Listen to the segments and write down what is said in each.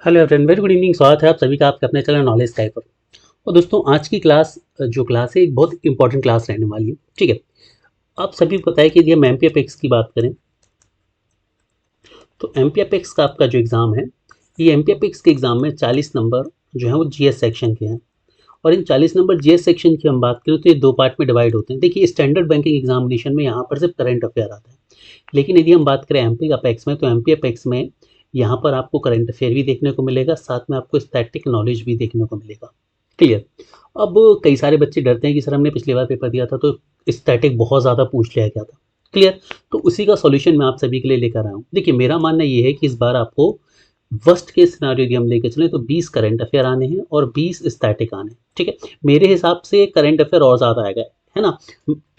Hello everyone, very good evening. स्वागत है आप सभी का आपके अपने चैनल नॉलेज स्काई पर। और दोस्तों, आज की क्लास जो क्लास है एक बहुत इंपॉर्टेंट क्लास रहने वाली है। ठीक है, आप सभी को पता है कि यदि हम एमपीएफएक्स की बात करें तो एमपीएफएक्स का आपका जो एग्ज़ाम है, ये एमपीएफएक्स के एग्ज़ाम में 40 नंबर जो है वो जीएस सेक्शन के हैं। और इन 40 नंबर जीएस सेक्शन की हम बात करें तो ये दो पार्ट में डिवाइड होते हैं। देखिए, स्टैंडर्ड बैंकिंग एग्जामिनेशन में यहाँ पर सिर्फ करंट अफेयर आता है, लेकिन यदि हम बात करें एमपी अपेक्स में तो एमपी अपेक्स में यहाँ पर आपको करंट अफेयर भी देखने को मिलेगा, साथ में आपको स्टैटिक नॉलेज भी देखने को मिलेगा। क्लियर। अब कई सारे बच्चे डरते हैं कि सर हमने पिछली बार पेपर दिया था तो स्टैटिक बहुत ज़्यादा पूछ लिया गया था। क्लियर। तो उसी का सॉल्यूशन मैं आप सभी के लिए लेकर आया हूँ। देखिए, मेरा मानना ये है कि इस बार आपको वर्स्ट केस सिनारियो यदि हम लेकर चलें तो 20 करंट अफेयर आने हैं और 20 स्टैटिक आने हैं। ठीक है, मेरे हिसाब से करंट अफेयर और ज़्यादा आएगा, है ना।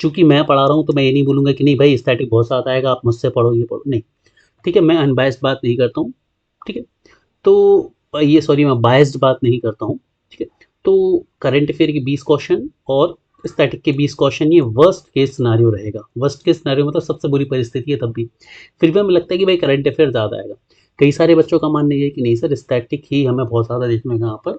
चूंकि मैं पढ़ा रहा हूँ तो मैं ये नहीं बोलूँगा कि नहीं भाई स्टैटिक बहुत ज़्यादा आएगा, आप मुझसे पढ़ो ये पढ़ो, नहीं। ठीक है, मैं अनबायस्ड बात नहीं करता हूँ। ठीक है, तो ये सॉरी, मैं बायस्ड बात नहीं करता हूँ। ठीक है, तो करंट अफेयर के 20 क्वेश्चन और स्टैटिक के 20 क्वेश्चन, ये वर्स्ट केस सिनारियो रहेगा। वर्स्ट केस सिनारियो मतलब सबसे बुरी परिस्थिति है, तब भी फिर भी हमें लगता है कि भाई करंट अफेयर ज़्यादा आएगा। कई सारे बच्चों का मानना ये है कि नहीं सर, स्टैटिक ही हमें बहुत ज़्यादा देखने को यहाँ पर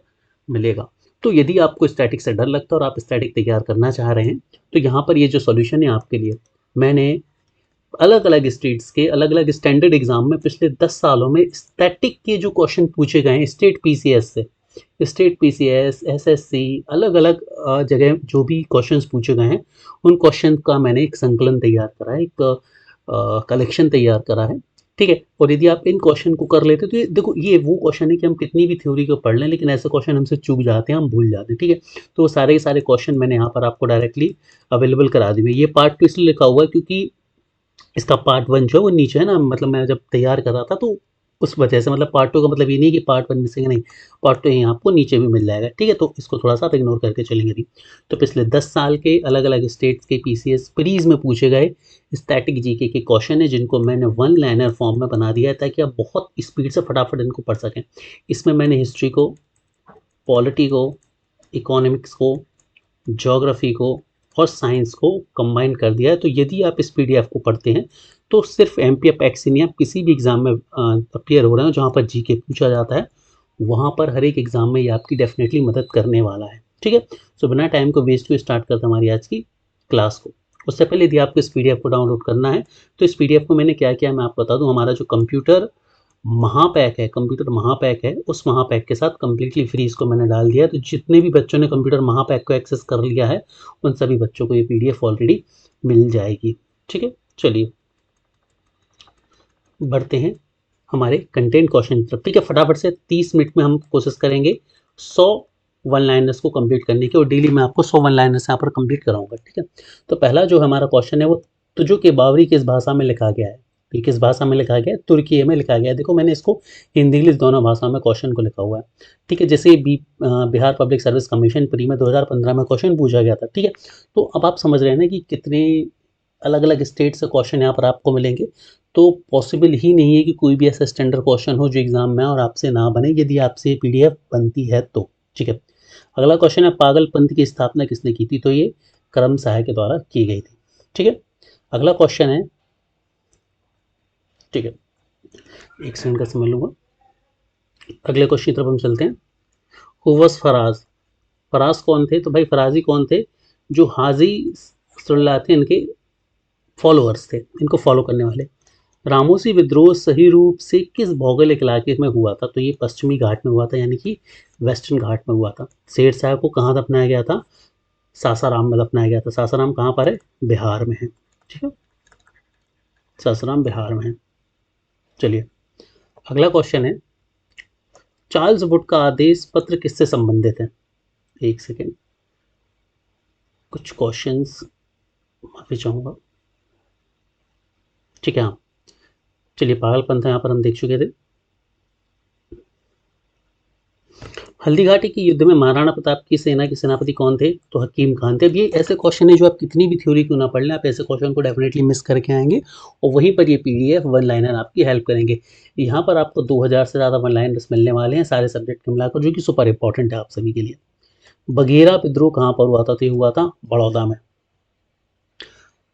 मिलेगा। तो यदि आपको स्टैटिक से डर लगता है और आप स्टैटिक तैयार करना चाह रहे हैं तो यहाँ पर ये जो सॉल्यूशन है आपके लिए, मैंने अलग अलग स्टेट्स के अलग अलग स्टैंडर्ड एग्जाम में पिछले 10 सालों में स्टैटिक के जो क्वेश्चन पूछे गए हैं स्टेट पीसीएस से, स्टेट पीसीएस एसएससी, अलग अलग जगह जो भी क्वेश्चंस पूछे गए हैं उन क्वेश्चन का मैंने एक संकलन तैयार करा है, एक कलेक्शन तैयार करा है। ठीक है, और यदि आप इन क्वेश्चन को कर लेते तो ये देखो, ये वो क्वेश्चन है कि हम कितनी भी थ्योरी को पढ़ लें लेकिन ऐसे क्वेश्चन हमसे चूक जाते हैं, हम भूल जाते हैं। ठीक है, तो वो सारे के सारे क्वेश्चन मैंने यहाँ पर आपको डायरेक्टली अवेलेबल करा दिए। ये पार्ट तो इसलिए लिखा हुआ है क्योंकि इसका पार्ट वन जो है वो नीचे है ना, मतलब मैं जब तैयार कर रहा था तो उस वजह से, मतलब पार्ट टू का मतलब ये नहीं कि पार्ट वन मिसिंग, नहीं, पार्ट टू यहाँ आपको नीचे भी मिल जाएगा। ठीक है, तो इसको थोड़ा सा आप इग्नोर करके चलेंगे भी। तो पिछले 10 साल के अलग अलग स्टेट्स के पीसीएस प्रीज में पूछे गए स्टैटिक जीके के क्वेश्चन है जिनको मैंने वन लाइनर फॉर्म में बना दिया है ताकि आप बहुत स्पीड से फटाफट इनको पढ़ सकें। इसमें मैंने हिस्ट्री को, पॉलिटी को, इकोनॉमिक्स को, ज्योग्राफी को और साइंस को कंबाइन कर दिया है। तो यदि आप इस पीडीएफ को पढ़ते हैं तो सिर्फ एमपीएफ एक्स नहीं, आप किसी भी एग्जाम में अपियर हो रहे हो जहाँ पर जीके पूछा जाता है वहाँ पर हर एक एग्जाम में ये आपकी डेफिनेटली मदद करने वाला है। ठीक है, सो बिना टाइम को वेस्ट हुए स्टार्ट करते हैं हमारी आज की क्लास को। उससे पहले यदि आपको इस पीडीएफ को डाउनलोड करना है तो इस पीडीएफ को मैंने क्या किया मैं आपको बता दूं। हमारा जो कंप्यूटर महापैक है, कंप्यूटर महापैक है, उस महापैक के साथ कंप्लीटली फ्री इसको मैंने डाल दिया है। तो जितने भी बच्चों ने कंप्यूटर महापैक को एक्सेस कर लिया है उन सभी बच्चों को ये पीडीएफ ऑलरेडी मिल जाएगी। ठीक है, चलिए बढ़ते हैं हमारे कंटेंट क्वेश्चन की तरफ। ठीक है, फटाफट से 30 मिनट में हम कोशिश करेंगे 100 वन लाइनर्स को कंप्लीट करने की, और डेली मैं आपको 100 वन लाइनर्स यहाँ पर कंप्लीट कराऊंगा। ठीक है, तो पहला जो हमारा क्वेश्चन है वो तुझो के बावरी किस भाषा में लिखा गया है। ये किस भाषा में लिखा गया है? तुर्की में लिखा गया है। देखो, मैंने इसको हिंदी इंग्लिश दोनों भाषा में क्वेश्चन को लिखा हुआ है। ठीक है, जैसे Bihar public service commission pre में 2015 में क्वेश्चन पूछा गया था। ठीक है, तो अब आप समझ रहे हैं ना कि कितने अलग अलग स्टेट से क्वेश्चन यहाँ पर आपको मिलेंगे। तो पॉसिबल ही नहीं है कि कोई भी ऐसा स्टैंडर्ड क्वेश्चन हो जो एग्जाम में और आपसे ना बने, यदि आपसे ये पीडीएफ बनती है तो। ठीक है, अगला क्वेश्चन है पागलपंथ की स्थापना किसने की थी? तो ये करम सहाय के द्वारा की गई थी। ठीक है, अगला क्वेश्चन है, ठीक है, एक सेकंड का समझ लूंगा। अगले क्वेश्चन की तरफ हम चलते हैं। Who was Faraz? फराज कौन थे? तो भाई फराजी कौन थे? जो हाजी सल्लाह थे इनके फॉलोअर्स थे, इनको फॉलो करने वाले। रामोसी विद्रोह सही रूप से किस भौगोलिक इलाके में हुआ था? तो ये पश्चिमी घाट में हुआ था, यानी कि वेस्टर्न घाट में हुआ था। शेर शाह को कहाँ दफनाया गया था? सासाराम में दफनाया गया था। सासाराम कहाँ पर है? बिहार में है। ठीक है, सासाराम बिहार में है। चलिए, अगला क्वेश्चन है, चार्ल्स वुड का आदेश पत्र किससे संबंधित है? एक सेकेंड, कुछ क्वेश्चंस माफी चाहूंगा। ठीक है, हाँ, चलिए, पागलपंथ यहाँ पर हम देख चुके थे। हल्दी घाटी के युद्ध में महाराणा प्रताप की सेना के सेनापति कौन थे? तो हकीम खान थे। अब ये ऐसे क्वेश्चन है जो आप कितनी भी थ्योरी क्यों ना पढ़ लें, आप ऐसे क्वेश्चन को डेफिनेटली मिस करके आएंगे और वहीं पर ये पीडीएफ वन लाइनर आपकी हेल्प करेंगे। यहाँ पर आपको 2000 से ज़्यादा वन लाइनर्स मिलने वाले हैं सारे सब्जेक्ट के मिलाकर, जो कि सुपर इंपॉर्टेंट है आप सभी के लिए। बघेरा विद्रोह कहाँ पर हुआ था? तो ये हुआ था बड़ौदा में।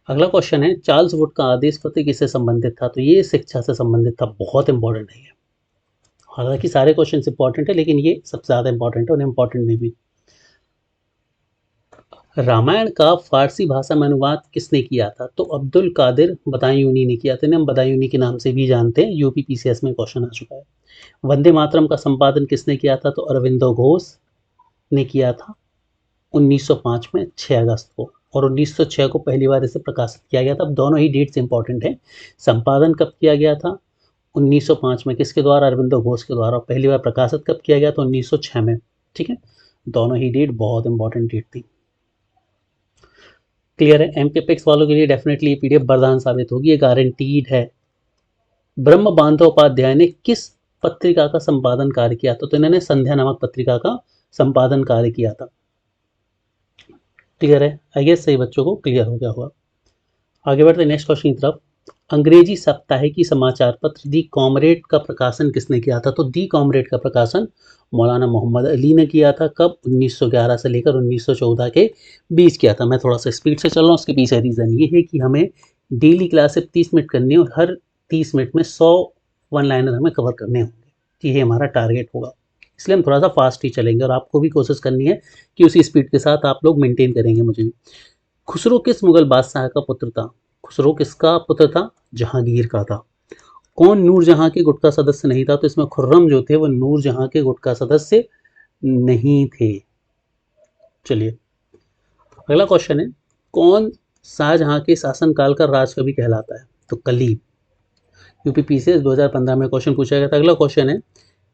अगला क्वेश्चन है, चार्ल्स वुड का आदेश पत्र किससे संबंधित था? तो ये शिक्षा से संबंधित था। बहुत इंपॉर्टेंट है ये, हालांकि सारे क्वेश्चन इंपॉर्टेंट है लेकिन ये सबसे ज़्यादा इंपॉर्टेंट है और इम्पॉर्टेंट में भी। रामायण का फारसी भाषा में अनुवाद किसने किया था? तो अब्दुल कादिर बदायूनी ने किया था, इन्हें हम बदायूनी के नाम से भी जानते हैं, यूपी पीसीएस में क्वेश्चन आ चुका है। वंदे मातरम का संपादन किसने किया था? तो अरविंदो घोष ने किया था 1905 में 6 अगस्त को, और 1906 को पहली बार इसे प्रकाशित किया गया था। अब दोनों ही डेट्स इंपॉर्टेंट हैं। संपादन कब किया गया था? 1905 में, किसके द्वारा? अरविंदो घोष के द्वारा। पहली बार प्रकाशित कब किया गया? तो 1906 में। ठीक है, दोनों ही डेट बहुत इंपॉर्टेंट डेट थी। क्लियर है? एमकेपेक्स वालों के लिए डेफिनेटली ये पीडीएफ वरदान साबित होगी, ये गारंटीड है। ब्रह्म बांधवोपाध्याय ने किस पत्रिका का संपादन कार्य किया था? तो इन्होंने संध्या नामक पत्रिका का संपादन कार्य किया था। क्लियर है? आई गेस सही बच्चों को क्लियर हो गया होगा। आगे बढ़ते नेक्स्ट क्वेश्चन की तरफ। अंग्रेजी साप्ताहिकी समाचार पत्र दी कॉमरेड का प्रकाशन किसने किया था? तो दी कॉमरेड का प्रकाशन मौलाना मोहम्मद अली ने किया था। कब? 1911 से लेकर 1914 के बीच किया था। मैं थोड़ा सा स्पीड से चल रहा हूँ, उसके पीछे रीज़न ये है कि हमें डेली क्लास सिर्फ 30 मिनट करनी है और हर 30 मिनट में 100 वन लाइनर हमें कवर करने होंगे। ये हमारा टारगेट होगा, इसलिए हम थोड़ा सा फास्ट ही चलेंगे और आपको भी कोशिश करनी है कि उसी स्पीड के साथ आप लोग मेंटेन करेंगे मुझे भी। खुसरो किस मुगल बादशाह का पुत्र था? खुसरो किसका पुत्र था? जहांगीर का था। कौन नूरजहां के गुट का सदस्य नहीं था? तो इसमें खुर्रम जो थे वो नूरजहां के गुट का सदस्य नहीं थे। चलिए अगला क्वेश्चन है, कौन शाहजहां के शासनकाल का राजकवि कहलाता है? तो कलीब। यूपी पीसीएस 2015 में क्वेश्चन पूछा गया था। अगला क्वेश्चन है,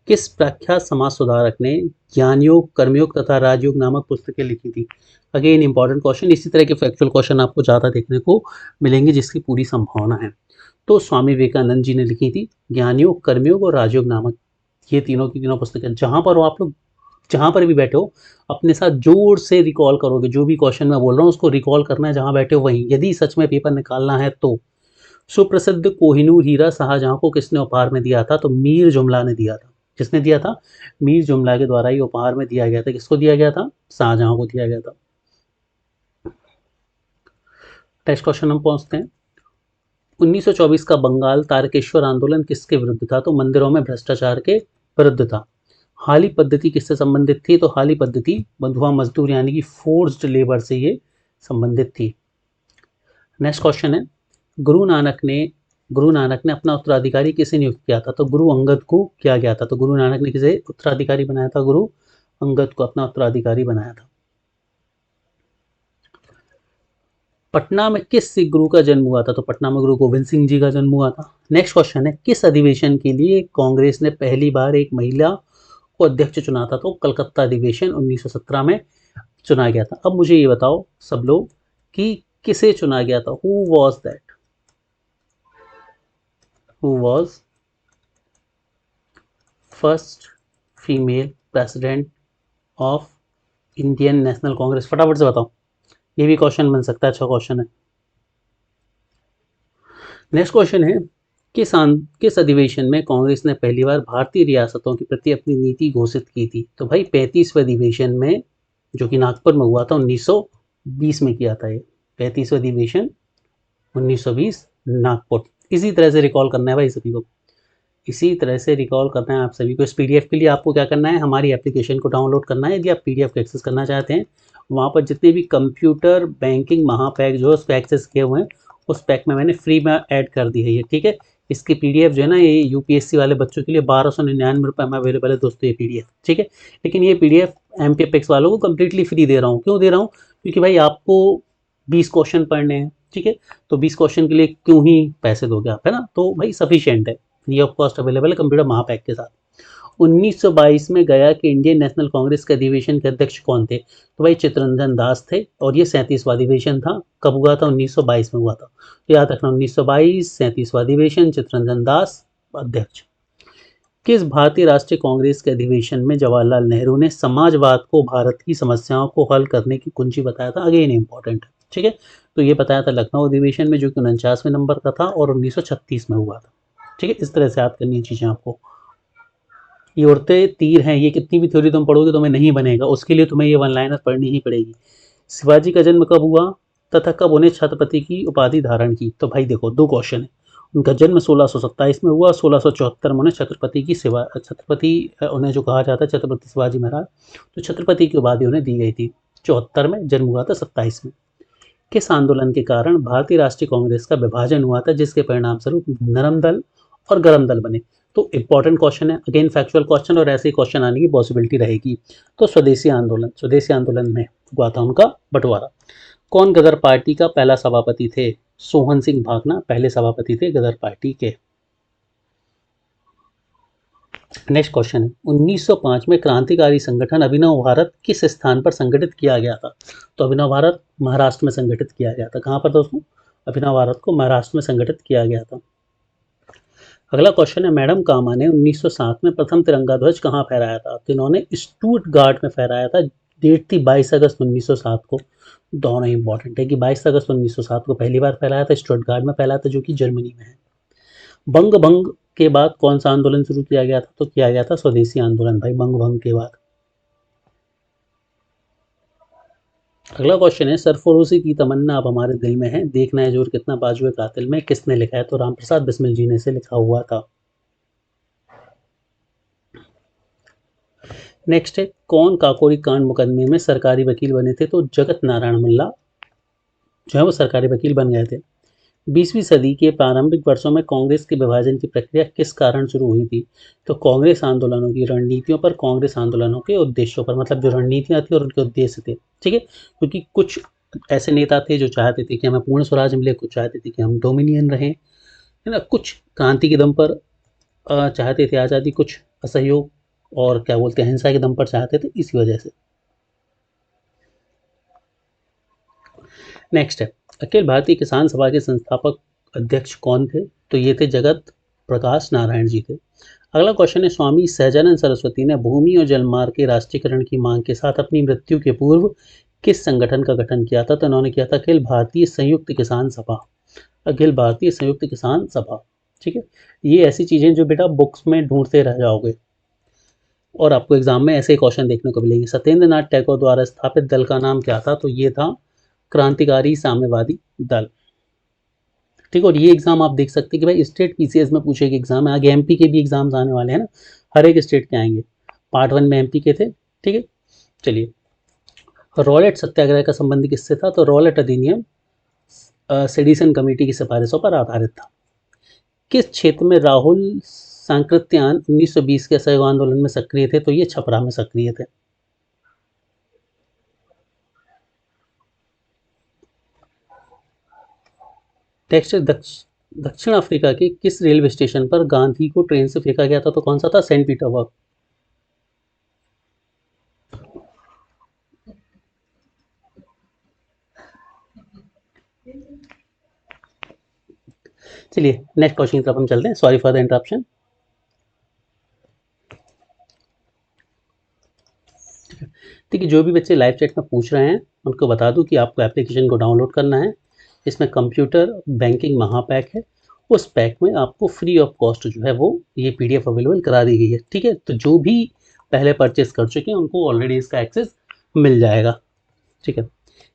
किस प्रख्यात समाज सुधारक ने ज्ञानयोग, कर्मयोग तथा राजयोग नामक पुस्तकें लिखी थी? Again important question. इसी तरह के फैक्चुअल क्वेश्चन आपको ज़्यादा देखने को मिलेंगे जिसकी पूरी संभावना है। तो स्वामी विवेकानंद जी ने लिखी थी ज्ञानयोग, कर्मयोग और राजयोग नामक, ये तीनों की तीनों पुस्तकें। जहाँ पर हो आप लोग, जहाँ पर भी बैठे हो, अपने साथ जोर से रिकॉल करोगे, जो भी क्वेश्चन मैं बोल रहा हूँ उसको रिकॉल करना है जहाँ बैठे हो वहीं, यदि सच में पेपर निकालना है तो। सुप्रसिद्ध कोहिनूर हीरा शाहजहां को किसने उपहार में दिया था? तो मीर जुमला ने दिया था। किसने दिया था? मीर जुमला के द्वारा ही उपहार में दिया गया था। किसको दिया गया था? शाहजहां को दिया गया था। नेक्स्ट क्वेश्चन हम पहुंचते हैं। 1924 का बंगाल तारकेश्वर आंदोलन किसके विरुद्ध था? तो मंदिरों में भ्रष्टाचार के विरुद्ध था। हाली पद्धति किससे संबंधित थी? तो हाली पद्धति बंधुआ मजदूर यानी कि फोर्स्ड लेबर से ये संबंधित थी। नेक्स्ट क्वेश्चन है, गुरु नानक ने अपना उत्तराधिकारी किसे नियुक्त किया था? तो गुरु अंगद को किया गया था। तो गुरु नानक ने किसे उत्तराधिकारी बनाया था? गुरु अंगद को अपना उत्तराधिकारी बनाया था। पटना में किस सिख गुरु का जन्म हुआ था? तो पटना में गुरु गोविंद सिंह जी का जन्म हुआ था। नेक्स्ट क्वेश्चन है, किस अधिवेशन के लिए कांग्रेस ने पहली बार एक महिला को अध्यक्ष चुना था? तो कलकत्ता अधिवेशन 1917 में चुना गया था। अब मुझे ये बताओ सब लोग कि किसे चुना गया था? Who was that? who was first female president of Indian national Congress? फटाफट से बताओ, ये भी क्वेश्चन बन सकता है, अच्छा क्वेश्चन है। नेक्स्ट क्वेश्चन है, किस अधिवेशन में कांग्रेस ने पहली बार भारतीय रियासतों के प्रति अपनी नीति घोषित की थी? तो भाई 35वें अधिवेशन में, जो कि नागपुर में हुआ था 1920 में किया था। ये 35वां अधिवेशन 1920 नागपुर। इसी तरह से रिकॉल करना है भाई सभी को, इसी तरह से रिकॉल करना है आप सभी को। इस पीडीएफ के लिए आपको क्या करना है, हमारी एप्लीकेशन को डाउनलोड करना है। यदि आप पीडीएफ को एक्सेस करना चाहते हैं, वहाँ पर जितने भी कंप्यूटर बैंकिंग महापैक जो है उस पर एक्सेस किए हुए हैं, उस पैक में मैंने फ्री में ऐड कर दी है ये, ठीक है। इसकी पीडीएफ जो है ना, ये यूपीएससी वाले बच्चों के लिए 1299 रुपये में अवेलेबल है दोस्तों ये पीडीएफ, ठीक है। लेकिन ये पीडीएफ एमपीएफएक्स वालों को कम्प्लीटली फ्री दे रहा हूँ। क्यों दे रहा हूँ? क्योंकि भाई आपको 20 क्वेश्चन पढ़ने हैं, ठीक है। तो 20 क्वेश्चन के लिए क्यों ही पैसे दोगे आप, है ना। तो भाई सफिशिएंट है, फ्री ऑफ कॉस्ट अवेलेबल है कंप्यूटर महापैक के साथ। 1922 में गया कि इंडियन नेशनल कांग्रेस के अधिवेशन के अध्यक्ष कौन थे? तो भाई चित्तरंजन दास थे, और ये 37वां अधिवेशन था। कब हुआ था? 1922 में हुआ था। तो याद रखना 1922 37वां अधिवेशन, चित्तरंजन दास अध्यक्ष। किस भारतीय राष्ट्रीय कांग्रेस के अधिवेशन में जवाहरलाल नेहरू ने समाजवाद को भारत की समस्याओं को हल करने की कुंजी बताया था? अगेन इंपॉर्टेंट, ठीक है। तो ये बताया था लखनऊ अधिवेशन में, जो कि 49वें नंबर का था और 1936 में हुआ था, ठीक है। इस तरह से याद करनी है चीज़ें आपको। ये उड़ते तीर हैं, ये कितनी भी थ्योरी तुम पढ़ोगे तुम्हें नहीं बनेगा, उसके लिए तुम्हें ये वन लाइनर पढ़नी ही पड़ेगी। शिवाजी का जन्म कब हुआ तथा कब उन्हें छत्रपति की उपाधि धारण की? तो भाई देखो, दो क्वेश्चन है। उनका जन्म 1627 में हुआ, 1674 में उन्हें छत्रपति की सेवा, छत्रपति उन्हें जो कहा जाता है छत्रपति शिवाजी महाराज, तो छत्रपति की उपाधि उन्हें दी गई थी। 74 में जन्म हुआ था 27 में। किस आंदोलन के कारण भारतीय राष्ट्रीय कांग्रेस का विभाजन हुआ था, जिसके परिणाम स्वरूप नरम दल और गरम दल बने? तो इंपॉर्टेंट क्वेश्चन है, अगेन फैक्चुअल क्वेश्चन, और ऐसे ही क्वेश्चन आने की पॉसिबिलिटी रहेगी। तो स्वदेशी आंदोलन, स्वदेशी आंदोलन में हुआ था उनका बंटवारा। कौन गदर पार्टी का पहला सभापति थे? सोहन सिंह भागना पहले सभापति थे गदर पार्टी के। नेक्स्ट क्वेश्चन है, 1905 में क्रांतिकारी संगठन अभिनव भारत किस स्थान पर संगठित किया गया था? तो अभिनव भारत महाराष्ट्र में संगठित किया गया था। कहाँ पर दोस्तों? अभिनव भारत को महाराष्ट्र में संगठित किया गया था। अगला क्वेश्चन है, मैडम कामा ने 1907 में प्रथम तिरंगा ध्वज कहाँ फहराया था? तो इन्होंने स्टुटगार्ट में फहराया था। डेट थी 22 अगस्त 1907 को। दोनों इंपॉर्टेंट है कि 22 अगस्त 1907 को पहली बार फैलाया था, स्टुटगार्ट में फैलाया था जो कि जर्मनी में है। बंग भंग के बाद कौन सा आंदोलन शुरू किया गया था? तो किया गया था स्वदेशी आंदोलन भाई, बंग भंग के बाद। अगला क्वेश्चन है, सरफरोशी की तमन्ना अब हमारे दिल में है, देखना है जोर कितना बाजुए कातिल में, किसने लिखा है? तो राम प्रसाद बिस्मिल जी ने से लिखा हुआ था। नेक्स्ट है, कौन काकोरी कांड मुकदमे में सरकारी वकील बने थे? तो जगत नारायण मुल्ला जो है वो सरकारी वकील बन गए थे। 20वीं सदी के प्रारंभिक वर्षों में कांग्रेस के विभाजन की प्रक्रिया किस कारण शुरू हुई थी? तो कांग्रेस आंदोलनों की रणनीतियों पर, कांग्रेस आंदोलनों के उद्देश्यों पर, मतलब जो रणनीतियां थी और उनके उद्देश्य थे। ठीक है, क्योंकि कुछ ऐसे नेता थे जो चाहते थे कि हमें पूर्ण स्वराज मिले, कुछ चाहते थे कि हम डोमिनियन रहें, है ना, कुछ क्रांति के दम पर चाहते थे आज़ादी, कुछ असहयोग और क्या बोलते हैं हिंसा के दम पर चाहते थे, इसी वजह से। नेक्स्ट है, अखिल भारतीय किसान सभा के संस्थापक अध्यक्ष कौन थे? तो ये थे जगत प्रकाश नारायण जी थे। अगला क्वेश्चन है, स्वामी सहजानंद सरस्वती ने भूमि और जलमार्ग के राष्ट्रीयकरण की मांग के साथ अपनी मृत्यु के पूर्व किस संगठन का गठन किया था? तो इन्होंने किया था अखिल भारतीय संयुक्त किसान सभा, अखिल भारतीय संयुक्त किसान सभा। ठीक है, ये ऐसी चीजें जो बेटा बुक्स में ढूंढते रह जाओगे और आपको एग्जाम में ऐसे क्वेश्चन देखने को मिलेंगे। सत्येंद्र नाथ टैगोर द्वारा स्थापित दल का नाम क्या था? तो ये था क्रांतिकारी साम्यवादी दल। ठीक है, और ये एग्जाम आप देख सकते हैं कि भाई स्टेट पीसीएस में पूछे गए एग्जाम है, आगे एमपी के भी एग्जाम्स आने वाले हैं ना, हर एक स्टेट के आएंगे। पार्ट 1 में एमपी के थे। ठीक है, चलिए, रॉलेट सत्याग्रह का संबंध किससे था? तो रॉलेट अधिनियम सेडिशन कमेटी की सिफारिशों पर आधारित था। किस क्षेत्र में राहुल सांकृत्यान 1920 के असहयोग आंदोलन में सक्रिय थे? तो ये छपरा में सक्रिय थे। नेक्स्ट, दक्षिण अफ्रीका के किस रेलवे स्टेशन पर गांधी को ट्रेन से फेंका गया था? तो कौन सा था? Saint Petersburg. चलिए नेक्स्ट क्वेश्चन की तरफ हम चलते हैं, सॉरी फॉर द इंटरप्शन। ठीक है, जो भी बच्चे लाइव चैट में पूछ रहे हैं उनको बता दूं कि आपको एप्लीकेशन को डाउनलोड करना है। इसमें कंप्यूटर बैंकिंग महापैक है, उस पैक में आपको फ्री ऑफ कॉस्ट जो है वो ये पीडीएफ अवेलेबल करा दी गई है। ठीक है, तो जो भी पहले परचेस कर चुके हैं उनको ऑलरेडी इसका एक्सेस मिल जाएगा। ठीक है,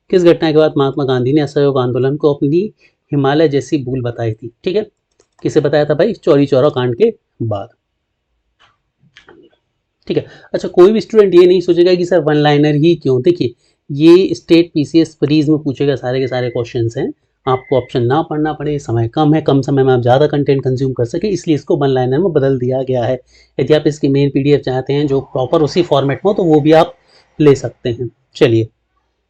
किस घटना के बाद महात्मा गांधी ने असहयोग आंदोलन को अपनी हिमालय जैसी भूल बताई थी? ठीक है, किसे बताया था भाई? चौरी चौरा कांड के बाद। ठीक है, अच्छा, कोई भी स्टूडेंट ये नहीं सोचेगा कि सर वन लाइनर ही क्यों। देखिए, ये स्टेट पीसीएस प्रीज में पूछेगा, सारे के सारे क्वेश्चंस हैं, आपको ऑप्शन ना पढ़ना पड़े, समय कम है, कम समय में आप ज़्यादा कंटेंट कंज्यूम कर सके, इसलिए इसको वन लाइनर में बदल दिया गया है। यदि आप इसकी मेन पीडीएफ चाहते हैं जो प्रॉपर उसी फॉर्मेट में हो तो वो भी आप ले सकते हैं। चलिए,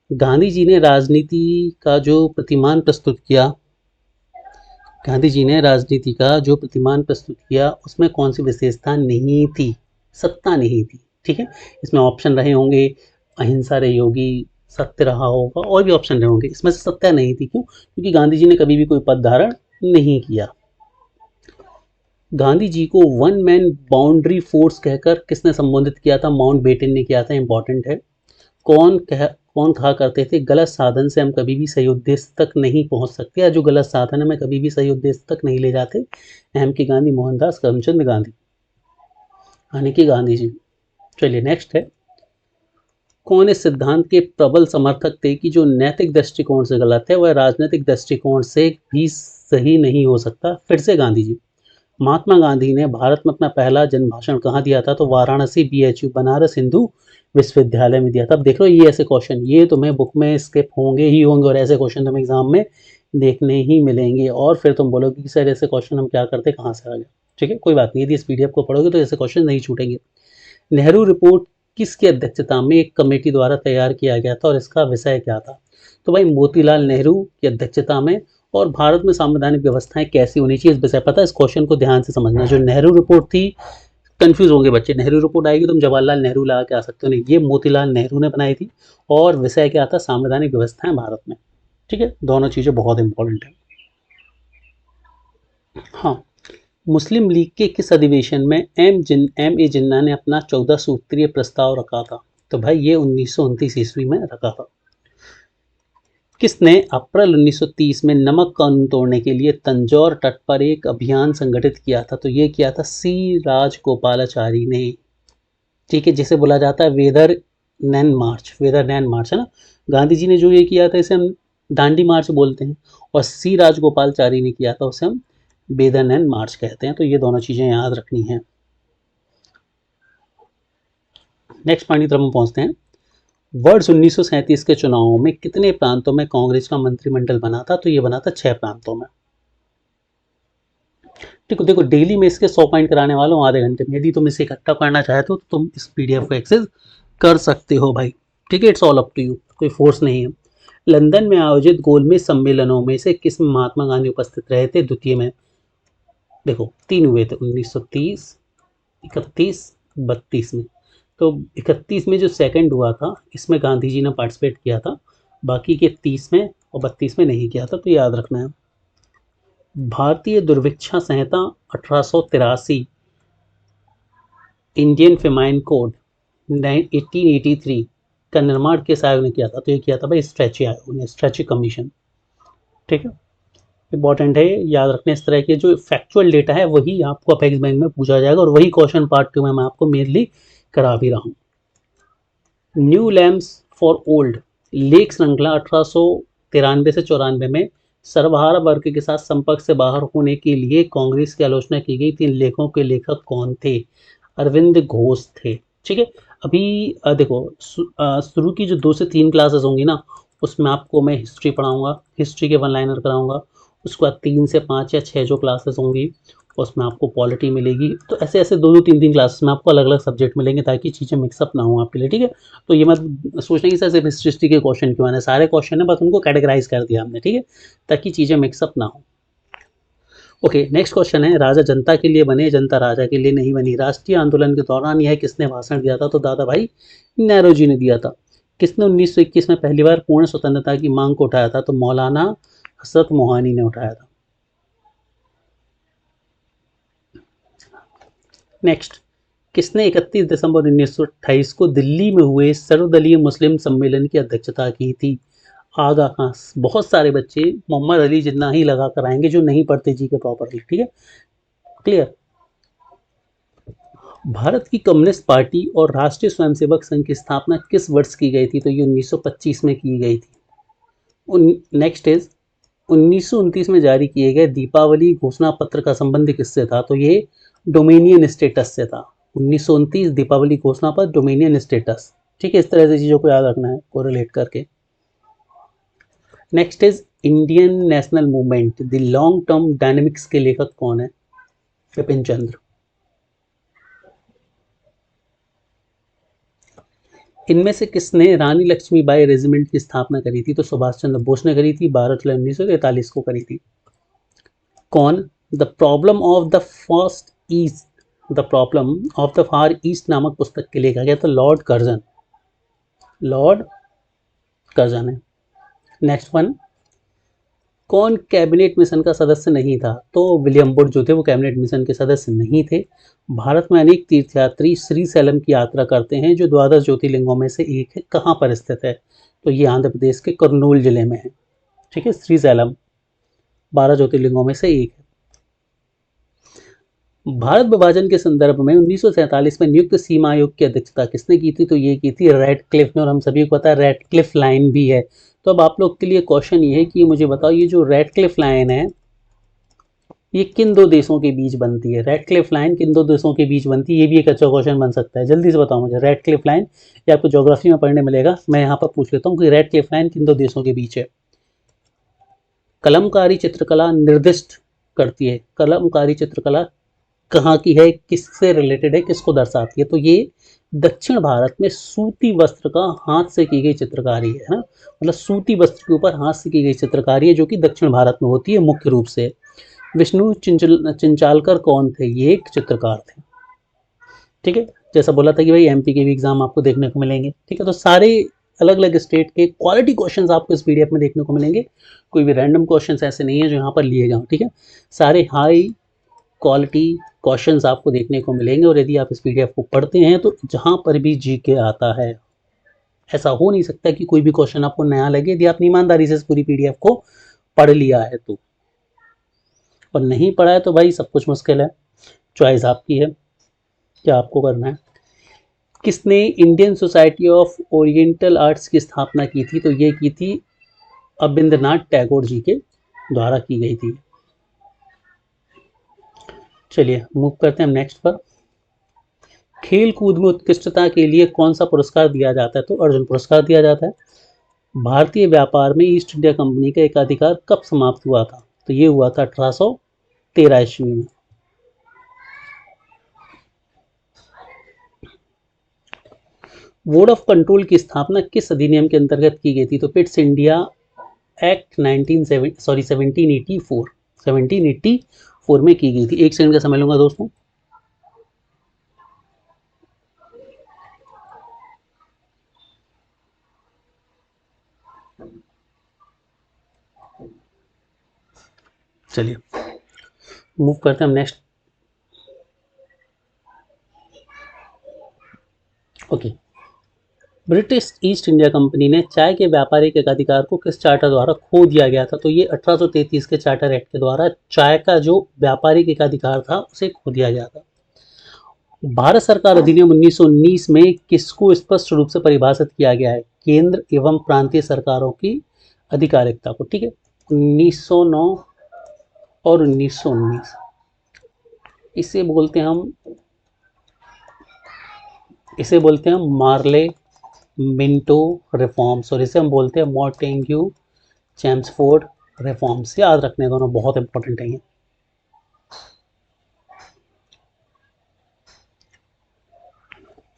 गांधी जी ने राजनीति का जो प्रतिमान प्रस्तुत किया, गांधी जी ने राजनीति का जो प्रतिमान प्रस्तुत किया उसमें कौन सी विशेषता नहीं थी? सत्ता नहीं थी। ठीक है, इसमें ऑप्शन रहे होंगे अहिंसा रही होगी, सत्य रहा होगा, और भी ऑप्शन रहे होंगे, इसमें से सत्ता नहीं थी। क्यों? क्योंकि गांधी जी ने कभी भी कोई पद धारण नहीं किया। गांधी जी को वन मैन बाउंड्री फोर्स कहकर किसने संबोधित किया था? माउंटबेटन ने किया था। इंपॉर्टेंट है। कौन कहा करते थे गलत साधन से हम कभी भी सही उद्देश्य तक नहीं पहुंच सकते, या जो गलत साधन हमें कभी भी सही उद्देश्य तक नहीं ले जाते? एम के गांधी, मोहनदास करमचंद गांधी, यानी कि गांधी जी। चलिए नेक्स्ट है, कौन इस सिद्धांत के प्रबल समर्थक थे कि जो नैतिक दृष्टिकोण से गलत है वह राजनीतिक दृष्टिकोण से भी सही नहीं हो सकता? फिर से गांधी जी। महात्मा गांधी ने भारत में अपना पहला जनभाषण कहाँ दिया था? तो वाराणसी बीएचयू बनारस हिंदू विश्वविद्यालय में दिया था। अब देख लो ये ऐसे क्वेश्चन, ये तुम्हें बुक में स्किप होंगे ही होंगे और ऐसे क्वेश्चन तुम्हें एग्जाम में देखने ही मिलेंगे और फिर तुम बोलोगे कि सर ऐसे क्वेश्चन हम क्या करते, कहाँ से आ गए। ठीक है, कोई बात नहीं, यदि इस पीडीएफ को पढ़ोगे तो ऐसे क्वेश्चन नहीं छूटेंगे। नेहरू रिपोर्ट किसकी अध्यक्षता में एक कमेटी द्वारा तैयार किया गया था और इसका विषय क्या था? तो भाई मोतीलाल नेहरू की अध्यक्षता में। और भारत में संवैधानिक व्यवस्थाएं कैसी होनी चाहिए, इस विषय पता है। इस क्वेश्चन को ध्यान से समझना। जो नेहरू रिपोर्ट थी, कंफ्यूज होंगे बच्चे, नेहरू रिपोर्ट आएगी तुम जवाहरलाल नेहरू लगा के आ सकते हो, नहीं, ये मोतीलाल नेहरू ने बनाई थी और विषय क्या था? संवैधानिक व्यवस्थाएं भारत में। ठीक है, दोनों चीजें बहुत इंपॉर्टेंट है। हाँ, मुस्लिम लीग के किस अधिवेशन में एम ए जिन्ना ने अपना 14 सूत्रीय प्रस्ताव रखा था? तो भाई ये 1929 ईस्वी में रखा था। किसने अप्रैल 1930 में नमक कानून तोड़ने के लिए तंजौर तट पर एक अभियान संगठित किया था? तो ये किया था सी राजगोपालाचारी ने। ठीक है, जिसे बोला जाता है वेदर नैन मार्च, वेदर नैन मार्च है ना। गांधी जी ने जो ये किया था इसे हम दांडी मार्च बोलते हैं और सी राजगोपालाचारी ने किया था उसे हम वेदर नैन मार्च कहते हैं। तो ये दोनों चीजें याद रखनी है। नेक्स्ट पॉइंट की तरफ हम पहुंचते हैं। वर्ष 1937 के चुनावों में कितने प्रांतों में कांग्रेस का मंत्रिमंडल बना था? तो ये बना था 6 प्रांतों में। देखो देखो, डेली में इसके 100 पॉइंट कराने वाला हूँ आधे घंटे में। यदि तुम इसे इकट्ठा करना चाहते हो तो तुम इस पीडीएफ को एक्सेस कर सकते हो भाई। ठीक है, it's all up to you, कोई फोर्स नहीं है। लंदन में आयोजित गोलमेज सम्मेलनों में से किस में महात्मा गांधी उपस्थित रहे थे? द्वितीय में। देखो 3 हुए थे, 1930, 31, 32 में। तो 31 में जो सेकंड हुआ था इसमें गांधी जी ने पार्टिसिपेट किया था, बाकी के 30 में और 32 में नहीं किया था, तो याद रखना है। भारतीय दुर्भिक्षा संहिता 1883, इंडियन फेमाइन कोड 1883 का निर्माण किस आयोग ने किया था? तो ये किया था भाई स्ट्रेची आयोग ने, स्ट्रेची कमीशन। ठीक है, इंपॉर्टेंट है, याद रखने। इस तरह के जो फैक्चुअल डेटा है वही आपको अपेक्स बैंक में पूछा जाएगा और वही क्वेश्चन पार्ट 2 में मैं आपको मेनली करा भी रहा हूँ। न्यू लैम्प्स फॉर ओल्ड लेख श्रृंखला 1893 से 94 में सर्वहारा वर्ग के साथ संपर्क से बाहर होने के लिए कांग्रेस की आलोचना की गई 3 लेखों के लेखक कौन थे? अरविंद घोष थे। ठीक है, अभी देखो शुरू की जो 2 से 3 क्लासेस होंगी ना, उसमें आपको मैं हिस्ट्री पढ़ाऊंगा, हिस्ट्री के 1 लाइनर कराऊंगा। उसके बाद 3 से 5 या 6 जो क्लासेस होंगी उसमें आपको पॉलिटी मिलेगी। तो ऐसे ऐसे 2-2 3-3 क्लासेस में आपको अलग अलग सब्जेक्ट मिलेंगे ताकि चीज़ें मिक्सअप ना हो आपके लिए। ठीक है, तो ये मत सोचना कि सर सिर्फ हिस्ट्री के क्वेश्चन क्यों आने, सारे क्वेश्चन है, बस उनको कैटेगराइज कर दिया हमने। ठीक है, ताकि चीज़ें मिक्सअप ना हो। ओके, नेक्स्ट क्वेश्चन है, राजा जनता के लिए बने, जनता राजा के लिए नहीं बनी। राष्ट्रीय आंदोलन के दौरान यह किसने भाषण दिया था? तो दादा भाई नेहरू जी ने दिया था। किसने 1921 में पहली बार पूर्ण स्वतंत्रता की मांग को उठाया था? तो मौलाना हसरत मोहानी ने उठाया था। नेक्स्ट, किसने 31 दिसंबर 1928 को दिल्ली में हुए सर्वदलीय मुस्लिम सम्मेलन की अध्यक्षता की थी? आगा खां। बहुत सारे बच्चे मोहम्मद अली जिन्ना ही लगा कर आएंगे जो नहीं पढ़ते जी के प्रॉपरली। ठीक है, क्लियर। भारत की कम्युनिस्ट पार्टी और राष्ट्रीय स्वयंसेवक संघ की स्थापना किस वर्ष की गई थी? तो ये 1925 में की गई थी। नेक्स्ट इज 1929 में जारी किए गए दीपावली घोषणा पत्र का संबंध किससे था? तो ये डोमिनियन स्टेटस से था। 1929 दीपावली घोषणा पत्र, डोमिनियन स्टेटस। ठीक है, इस तरह से चीज़ों को याद रखना है कोरिलेट करके। Next is Indian national movement the long term dynamics के लेखक कौन है? बिपिन चंद्र। इनमें से किसने रानी लक्ष्मीबाई रेजिमेंट की स्थापना करी थी? तो सुभाष चंद्र बोस ने करी थी, 12 जुलाई 1943 को करी थी। कौन? The problem of the first east, the problem of the far east नामक पुस्तक के लेखक है? तो लॉर्ड कर्जन, लॉर्ड कर्जन है। नेक्स्ट वन, कौन कैबिनेट मिशन का सदस्य नहीं था? तो विलियम वुड जो थे वो कैबिनेट मिशन के सदस्य नहीं थे। भारत में अनेक तीर्थयात्री श्रीशैलम की यात्रा करते हैं जो 12 ज्योतिर्लिंगों में से एक है, कहाँ पर स्थित है? तो ये आंध्र प्रदेश के कर्नूल जिले में है। ठीक है, श्रीशैलम 12 ज्योतिर्लिंगों में से एक है। भारत विभाजन के संदर्भ में 1947 में नियुक्त सीमा आयोग की अध्यक्षता किसने की थी? तो ये की थी रैडक्लिफ ने, और हम सभी को पता है रैडक्लिफ लाइन भी है। तो अब आप लोग के लिए क्वेश्चन ये है कि मुझे बताओ, ये जो रैडक्लिफ लाइन है ये किन दो देशों के बीच बनती है? रैडक्लिफ लाइन किन दो देशों के बीच बनती है? ये भी एक अच्छा क्वेश्चन बन सकता है। जल्दी से बताओ मुझे, रैडक्लिफ लाइन, ये आपको ज्योग्राफी में पढ़ने मिलेगा। मैं यहाँ पर पूछ लेता हूँ कि रैडक्लिफ लाइन किन दो देशों के बीच है? कलमकारी चित्रकला निर्दिष्ट करती है, कलमकारी चित्रकला कहाँ की है, किससे रिलेटेड है, किसको दर्शाती है? तो ये दक्षिण भारत में सूती वस्त्र का हाथ से की गई चित्रकारी है ना, मतलब सूती वस्त्र के ऊपर हाथ से की गई चित्रकारी है, जो कि दक्षिण भारत में होती है मुख्य रूप से। विष्णु चिंचालकर कौन थे? ये एक चित्रकार थे। ठीक है, जैसा बोला था कि भाई एमपी के भी एग्जाम आपको देखने को मिलेंगे। ठीक है, तो सारे अलग अलग स्टेट के क्वालिटी क्वेश्चंस आपको इस पीडीएफ में देखने को मिलेंगे। कोई भी रैंडम क्वेश्चंस ऐसे नहीं है जो यहाँ पर लिए जाओ। ठीक है, सारे हाई क्वालिटी क्वेश्चंस आपको देखने को मिलेंगे, और यदि आप इस पीडीएफ को पढ़ते हैं तो जहाँ पर भी जीके आता है, ऐसा हो नहीं सकता कि कोई भी क्वेश्चन आपको नया लगे यदि आपने ईमानदारी से इस पूरी पीडीएफ को पढ़ लिया है तो। और नहीं पढ़ा है तो भाई सब कुछ मुश्किल है, चॉइस आपकी है, क्या आपको करना है। किसने Indian society of oriental arts की स्थापना की थी? तो ये की थी अबिंद्रनाथ टैगोर जी के द्वारा की गई थी। चलिए मूव करते हैं हम नेक्स्ट पर। खेल कूद में उत्कृष्टता के लिए कौन सा पुरस्कार दिया जाता है? तो अर्जुन पुरस्कार दिया जाता है। भारतीय व्यापार में ईस्ट इंडिया कंपनी का एकाधिकार कब समाप्त हुआ था? तो ये हुआ था 1813 ईस्वी में। बोर्ड ऑफ कंट्रोल की स्थापना किस अधिनियम के अंतर्गत की गई थी? तो पिट्स इंडिया एक्ट 1784 में की गई थी। एक सेकंड का समय लूंगा दोस्तों। चलिए मूव करते हैं हम next. Okay, British east India company ने चाय के व्यापारिक एकाधिकार को किस चार्टर द्वारा खो दिया गया था? तो ये 1833 के चार्टर एक्ट के द्वारा चाय का जो व्यापारिक एकाधिकार था उसे खो दिया गया था। भारत सरकार अधिनियम 1919 में किसको स्पष्ट रूप से परिभाषित किया गया है? केंद्र एवं प्रांतीय सरकारों की अधिकारिकता को। ठीक है, 1909 और 1919 इसे बोलते हैं मार्ले मिंटो रिफॉर्म्स, और इसे हम बोलते हैं मॉन्टेग्यू चैम्सफोर्ड रिफॉर्म्स। याद रखने दोनों बहुत इंपॉर्टेंट है ये।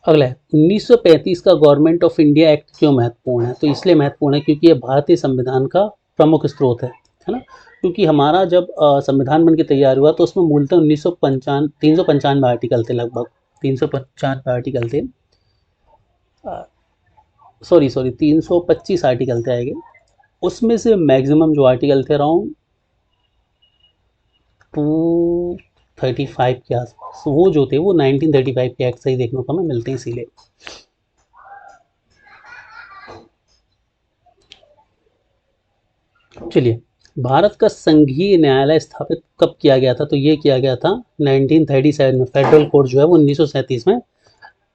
अगला है 1935 का गवर्नमेंट ऑफ इंडिया एक्ट क्यों महत्वपूर्ण है? तो इसलिए महत्वपूर्ण है क्योंकि ये भारतीय संविधान का प्रमुख स्रोत है ना। क्योंकि हमारा जब संविधान बन के तैयार हुआ तो उसमें मूलतः 395 आर्टिकल थे, लगभग 395 आर्टिकल थे, सॉरी 325 आर्टिकल थे आएंगे। उसमें से मैक्सिमम जो आर्टिकल थे अराउंड 235 के आसपास, वो जो थे वो 1935 के एक्ट से ही देखने को हमें मिलते हैं। इसीलिए चलिए, भारत का संघीय न्यायालय स्थापित कब किया गया था? तो ये किया गया था 1937 में। फेडरल कोर्ट जो है वो 1937 में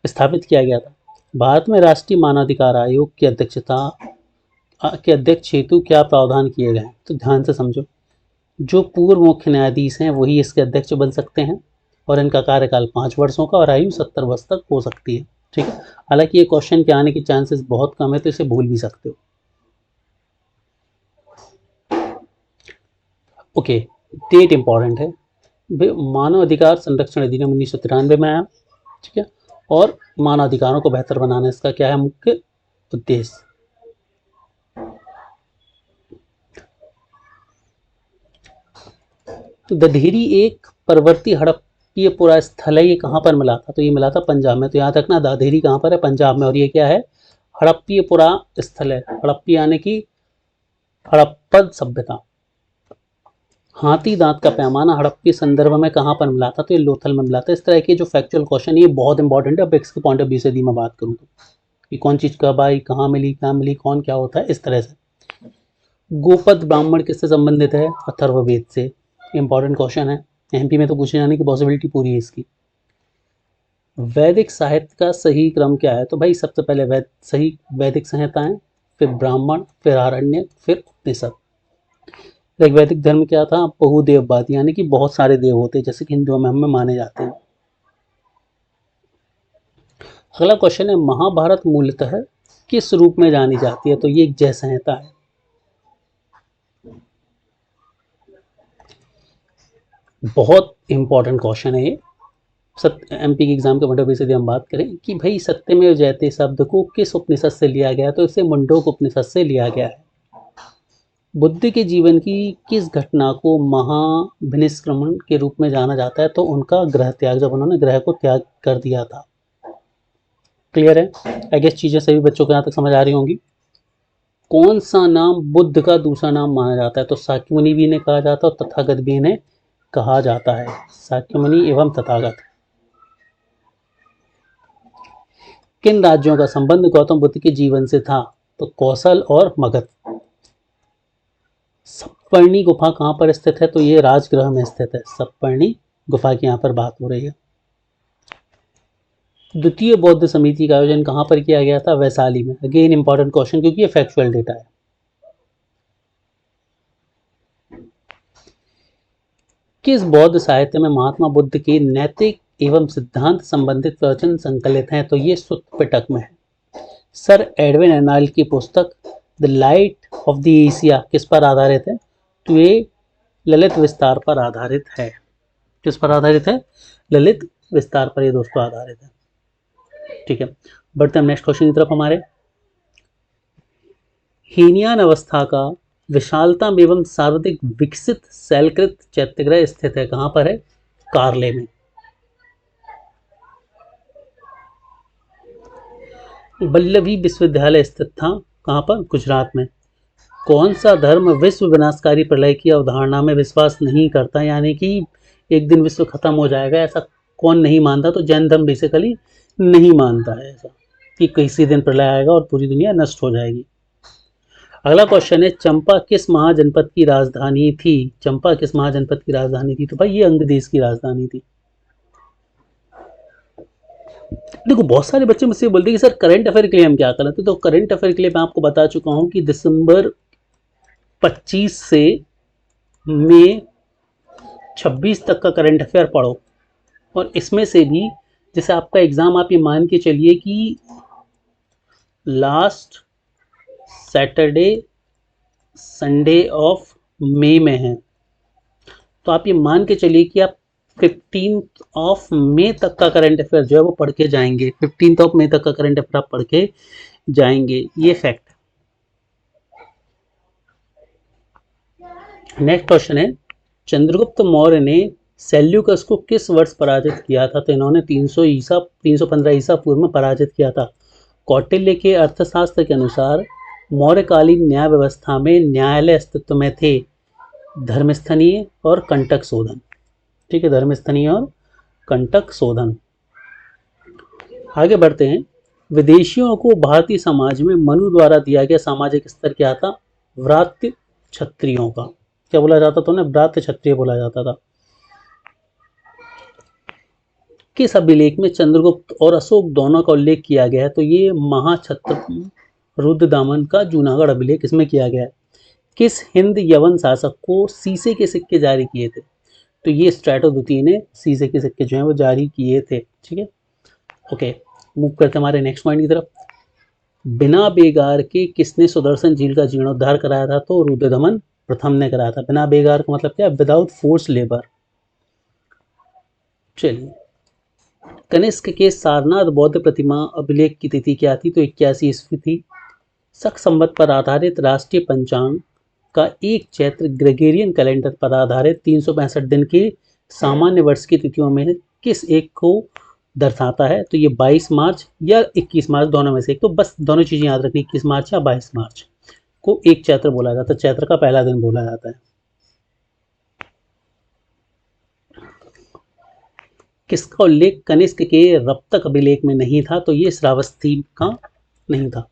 स्थापित किया गया था। भारत में राष्ट्रीय मानवाधिकार आयोग की अध्यक्षता के अध्यक्ष हेतु क्या प्रावधान किए गए हैं? तो ध्यान से समझो, जो पूर्व मुख्य न्यायाधीश हैं वही इसके अध्यक्ष बन सकते हैं, और इनका कार्यकाल 5 वर्षों का और आयु 70 वर्ष तक हो सकती है। ठीक है, हालांकि ये क्वेश्चन के आने के चांसेस बहुत कम है, तो इसे भूल भी सकते हो। ओके, डेट इंपॉर्टेंट है। मानव अधिकार संरक्षण अधिनियम 1993 में आया। ठीक है, और मानव अधिकारों को बेहतर बनाना इसका क्या है मुख्य उद्देश्य। तो दधीरी एक परवर्ती हड़प्पीय पुरा स्थल है, ये कहाँ पर मिला था? तो ये मिला था पंजाब में। तो याद रखना दाधेरी कहाँ पर है? पंजाब में। और ये क्या है? हड़प्पीय पुरा स्थल है। हड़प्पी यानी कि हड़प्पन सभ्यता। हाथी दांत का पैमाना हड़प्पी संदर्भ में कहाँ पर मिला था? तो ये लोथल में मिला था। इस तरह के जो फैक्चुअल क्वेश्चन ये बहुत इंपॉर्टेंट है। अब के पॉइंट ऑफ व्यू से यदि मैं बात करूँ तो कि कौन चीज़ कब आई, कहाँ मिली, क्या मिली, कौन क्या होता है, इस तरह से। गोपद ब्राह्मण किससे संबंधित है? अथर्ववेद से। इंपॉर्टेंट क्वेश्चन है। एमपी में तो पूछे जाने की पॉसिबिलिटी पूरी है इसकी। वैदिक साहित्य का सही क्रम क्या है? तो भाई सबसे पहले सही वैदिक संहिताएं, फिर ब्राह्मण, फिर आरण्यक, फिर उपनिषद। वैदिक धर्म क्या था? बहुदेववाद, यानी कि बहुत सारे देव होते हैं, जैसे कि हिंदुओं में हमें माने जाते हैं। अगला क्वेश्चन है, महाभारत मूलतः किस रूप में जानी जाती है? तो ये एक जय संहिता है। बहुत इंपॉर्टेंट क्वेश्चन है ये। एमपी के एग्जाम के पॉइंट ऑफ व्यू से यदि हम बात करें कि भाई सत्यमेव जयते शब्द को किस उपनिषद से लिया गया, तो इसे मुंडोक उपनिषद से लिया गया है। बुद्ध के जीवन की किस घटना को महाभिनिष्क्रमण के रूप में जाना जाता है? तो उनका ग्रह त्याग, जब उन्होंने ग्रह को त्याग कर दिया था। क्लियर है? आई गेस चीजें सभी बच्चों को यहाँ तक समझ आ रही होंगी। कौन सा नाम बुद्ध का दूसरा नाम माना जाता है? तो साक्यमुनि भी इन्हें कहा जाता है और तथागत भी इन्हें कहा जाता है। साक्यमुनि एवं तथागत। किन राज्यों का संबंध गौतम बुद्ध के जीवन से था? तो कौशल और मगध। सप्तपर्णी गुफा कहाँ पर स्थित है? तो ये राजगृह में स्थित है। सप्तपर्णी गुफा की यहाँ पर बात हो रही है। द्वितीय बौद्ध समिति का आयोजन कहाँ पर किया गया था? वैशाली में। अगेन इंपॉर्टेंट क्वेश्चन, क्योंकि ये फैक्चुअल डेटा है। किस बौद्ध साहित्य में महात्मा बुद्ध के नैतिक एवं सिद्धांत संबंधित वचन संकलित हैं? तो ये सुत्त पिटक में है। सर एडविन एर्नाल्ड की पुस्तक the light of the Asia किस पर आधारित है? तो ये ललित विस्तार पर आधारित है। किस पर आधारित है? ललित विस्तार पर ये दोस्तों आधारित है। ठीक है, बढ़ते हैं नेक्स्ट क्वेश्चन की तरफ हमारे। हीनयान अवस्था का विशालतम एवं सर्वाधिक विकसित शैलकृत चैत्यग्रह स्थित है। कहां पर है? कार्ले में। वल्लभी विश्वविद्यालय स्थित था कहां पर? गुजरात में। कौन सा धर्म विश्व विनाशकारी प्रलय की अवधारणा में विश्वास नहीं करता, यानी कि एक दिन विश्व खत्म हो जाएगा, ऐसा कौन नहीं मानता? तो जैन धर्म बेसिकली नहीं मानता है ऐसा कि किसी दिन प्रलय आएगा और पूरी दुनिया नष्ट हो जाएगी। अगला क्वेश्चन है, चंपा किस महाजनपद की राजधानी थी? चंपा किस महाजनपद की राजधानी थी? तो भाई ये अंग देश की राजधानी थी। देखो बहुत सारे बच्चे मुझसे बोलते हैं कि सर करंट अफेयर के लिए हम क्या करें? तो करंट अफेयर के लिए मैं आपको बता चुका हूं कि दिसंबर 25 से मई 26 तक का करंट अफेयर पढ़ो, और इसमें से भी जैसे आपका एग्जाम, आप ये मान के चलिए कि last Saturday Sunday of May में है, तो आप ये मान के चलिए कि आप 15 ऑफ मई तक का करंट अफेयर जो है वो पढ़ के जाएंगे। 15 ऑफ मई तक का करंट अफेयर आप पढ़ के जाएंगे, ये फैक्ट। नेक्स्ट क्वेश्चन है, चंद्रगुप्त मौर्य ने सेल्यूकस को किस वर्ष पराजित किया था? तो इन्होंने 315 ईसा पूर्व में पराजित किया था। कौटिल्य के अर्थशास्त्र के अनुसार मौर्यकालीन न्याय व्यवस्था में न्यायालय अस्तित्व में थे, धर्मस्थनीय और कंटक शोधन। ठीक है, धर्मस्थनीय और कंटक शोधन। आगे बढ़ते हैं। विदेशियों को भारतीय समाज में मनु द्वारा दिया गया सामाजिक स्तर क्या था? व्रात्य क्षत्रियों का। क्या बोला जाता था? उन्हें व्रात्य क्षत्रिय बोला जाता था। किस अभिलेख में चंद्रगुप्त और अशोक दोनों का उल्लेख किया गया है? तो ये महाक्षत्र रुद्रदामन का जूनागढ़ अभिलेख इसमें किया गया है। किस हिंद यवन शासक को शीशे के सिक्के जारी किए थे? तो ये स्ट्रैटो द्वितीय ने शीशे के सिक्के जो हैं वो जारी किए थे। ठीक है, ओके, मूव करते हमारे नेक्स्ट पॉइंट की तरफ। बिना बेगार के किसने सुदर्शन झील का जीर्णोद्धार कराया था? तो रुद्रदमन प्रथम ने कराया था। बिना बेगार का मतलब क्या? Without force labour. चलिए, कनिष्क के सारनाथ बौद्ध प्रतिमा अभिलेख की तिथि क्या थी? तो 81 ईस्वी थी। शक संवत पर आधारित राष्ट्रीय पंचांग का एक चैत्र ग्रेगोरियन कैलेंडर पर आधारित 365 दिन के सामान्य वर्ष की तिथियों में किस एक को दर्शाता है? तो ये 22 मार्च या 21 मार्च, दोनों में से एक। तो बस दोनों चीजें याद रखनी, 21 मार्च या 22 मार्च को एक चैत्र बोला जाता है, चैत्र का पहला दिन बोला जाता है। किसका उल्लेख कनिष्क के रप्तक अभिलेख में नहीं था? तो ये श्रावस्ती का नहीं था।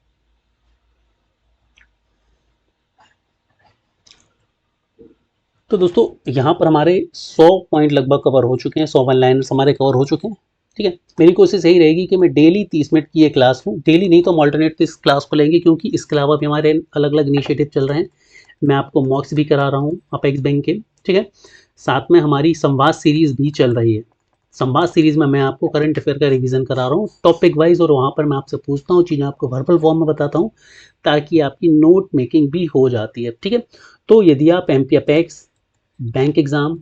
तो दोस्तों यहाँ पर हमारे 100 पॉइंट लगभग कवर हो चुके हैं, 100 वन लाइनर्स हमारे कवर हो चुके हैं। ठीक है, मेरी कोशिश यही रहेगी कि मैं डेली 30 मिनट की ये क्लास लूँ, डेली नहीं तो हम ऑल्टरनेट इस क्लास को लेंगे, क्योंकि इसके अलावा भी हमारे अलग अलग इनिशिएटिव चल रहे हैं। मैं आपको मॉक्स भी करा रहा हूँ अपेक्स बैंक के। ठीक है, साथ में हमारी संवाद सीरीज भी चल रही है। संवाद सीरीज में मैं आपको करंट अफेयर का रिवीजन करा रहा हूँ टॉपिक वाइज, और वहाँ पर मैं आपसे पूछता हूँ चीज़ें, आपको वर्बल फॉर्म में बताता हूँ, ताकि आपकी नोट मेकिंग भी हो जाती है। ठीक है, तो यदि आप एमपी अपेक्स बैंक एग्ज़ाम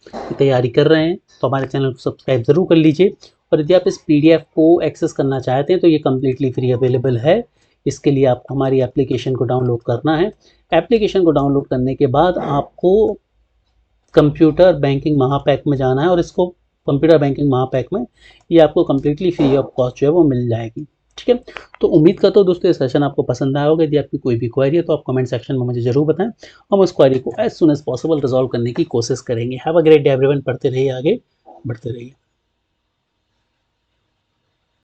की तैयारी कर रहे हैं तो हमारे चैनल को सब्सक्राइब ज़रूर कर लीजिए। और यदि आप इस पीडीएफ को एक्सेस करना चाहते हैं तो ये कम्प्लीटली फ्री अवेलेबल है। इसके लिए आपको हमारी एप्लीकेशन को डाउनलोड करना है। एप्लीकेशन को डाउनलोड करने के बाद आपको कंप्यूटर बैंकिंग महापैक में जाना है, और इसको कंप्यूटर बैंकिंग महापैक में ये आपको कम्प्लीटली फ्री ऑफ कॉस्ट जो है वो मिल जाएगी। ठीक है, तो उम्मीद करता हूँ दोस्तों ये सेशन आपको पसंद आया होगा। यदि आपकी कोई भी क्वेरी है तो आप कमेंट सेक्शन में मुझे जरूर बताएं, हम उस क्वेरी को as soon as possible resolve करने की कोशिश करेंगे। Have a great day everyone, पढ़ते रहिए, आगे बढ़ते रहिए।